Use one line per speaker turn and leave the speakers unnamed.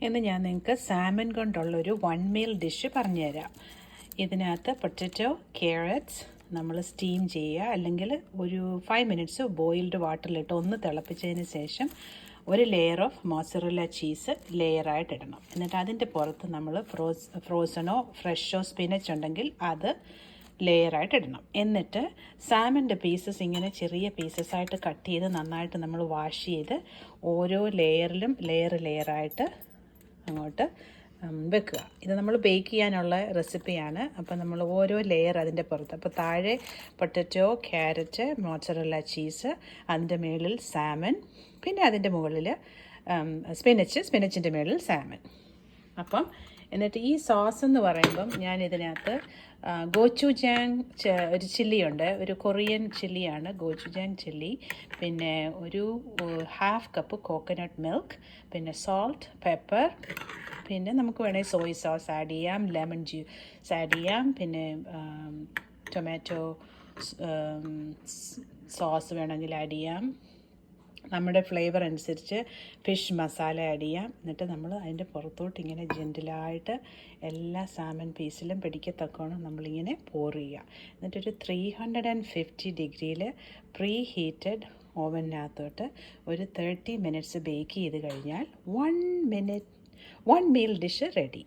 ഇന്ന് ഞാൻ നിങ്ങൾക്ക് സാമൻ കൊണ്ടുള്ളൊരു 1 മീൽ ഡിഷ് പറഞ്ഞുതരാം. ഇതിനകത്ത് പൊട്ടറ്റോ, ക്യാരറ്റ്സ് നമ്മൾ സ്റ്റീം ചെയ്യുക, അല്ലെങ്കിൽ ഒരു 5 മിനിറ്റ്സ് ബോയിൽഡ് വാട്ടറിലിട്ട് ഒന്ന് തിളപ്പിച്ചതിന് ശേഷം ഒരു ലെയർ ഓഫ് മോസറല്ല ചീസ് ലെയറായിട്ട് ഇടണം. എന്നിട്ട് അതിൻ്റെ പുറത്ത് നമ്മൾ ഫ്രോസണോ ഫ്രഷോ സ്പിനച്ച് ഉണ്ടെങ്കിൽ അത് ലെയറായിട്ട് ഇടണം. എന്നിട്ട് സാമൻ്റെ പീസസ് ഇങ്ങനെ ചെറിയ പീസസായിട്ട് കട്ട് ചെയ്ത് നന്നായിട്ട് നമ്മൾ വാഷ് ചെയ്ത് ഓരോ ലെയറിലും ലെയറായിട്ട് അങ്ങോട്ട് വെക്കുക. ഇത് നമ്മൾ ബേക്ക് ചെയ്യാനുള്ള റെസിപ്പിയാണ്. അപ്പോൾ നമ്മൾ ഓരോ ലെയർ അതിൻ്റെ പുറത്ത്, അപ്പോൾ താഴെ പൊട്ടറ്റോ, ക്യാരറ്റ്, മോസറല്ല ചീസ്, അതിൻ്റെ മുകളിൽ സാമൻ, പിന്നെ അതിൻ്റെ മുകളിൽ സ്പിനച്ചിൻ്റെ മുകളിൽ സാമൻ. അപ്പം എന്നിട്ട് ഈ സോസ് എന്ന് പറയുമ്പം ഞാൻ ഇതിനകത്ത് ഗോചുജാങ് ഒരു ചില്ലിയുണ്ട്, ഒരു കൊറിയൻ ചില്ലിയാണ് ഗോചുജാങ് ചില്ലി, പിന്നെ ഒരു 1/2 കപ്പ് കോക്കനട്ട് മിൽക്ക്, പിന്നെ സോൾട്ട്, പെപ്പർ, പിന്നെ നമുക്ക് വേണമെങ്കിൽ സോയ് സോസ് ആഡ് ചെയ്യാം, ലെമൺ ജ്യൂസ് ആഡ് ചെയ്യാം, പിന്നെ ടൊമാറ്റോ സോസ് വേണമെങ്കിൽ ആഡ് ചെയ്യാം, നമ്മുടെ ഫ്ലേവർ അനുസരിച്ച് ഫിഷ് മസാല ആഡ് ചെയ്യാം. എന്നിട്ട് നമ്മൾ അതിൻ്റെ പുറത്തോട്ട് ഇങ്ങനെ ജെൻറ്റിലായിട്ട് എല്ലാ സാമൻ പീസിലും പിടിക്കത്തക്കോണം നമ്മളിങ്ങനെ പോർ ചെയ്യുക. എന്നിട്ടൊരു 350 ഡിഗ്രിയിൽ പ്രീ ഹീറ്റഡ് ഓവനിനകത്തോട്ട് ഒരു 30 മിനിറ്റ്സ് ബേക്ക് ചെയ്ത് കഴിഞ്ഞാൽ 1 മീൽ ഡിഷ് റെഡി.